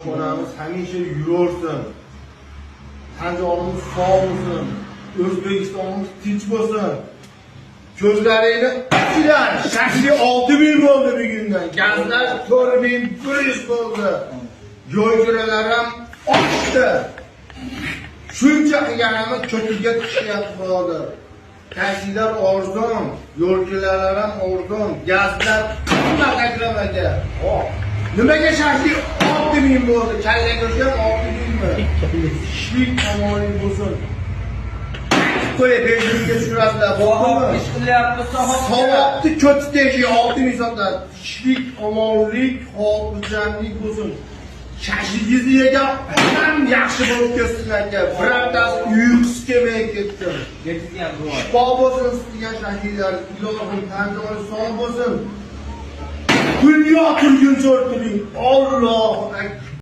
Onamiz hamisha yursin. Tan jonimiz sog' bo'lsin. O'zbekistonimiz tinch bo'lsin. Ko'zlaringni ochinglar. Shaxsiy 6000 bo'ldi bugundan. Gazlar 4100 bo'ldi. Yo'lkiralar ham oshdi. Shuncha qilganimiz ko'piga tushyapti birodar. Taksilar arzon, yo'lkiralar ham arzon, gazlar hamma taklamaga. Nimaga shaxsiy 6000 bo'ldi? Kalla ko'rgan 6000 mi? Ishlik tomoning bo'lsin. Qo'y benzinga tushirasizlar. Bo'ldimi? Ish qilyapti Savobni ko'titegi 6000 sotar. Ishlik, omonlik, xotirjamlik bo'lsin. Shashingizni yegan odam yaxshi bo'lib ketsinlar aka. Birontasi uyqusi kelmay ketdi. Ketdi ham bor. Shifo bo'lsin sizga shahidlar. Ilohim tanjoni sog' bo'lsin. Dunyo turgun so'rturing. Allohu akbar.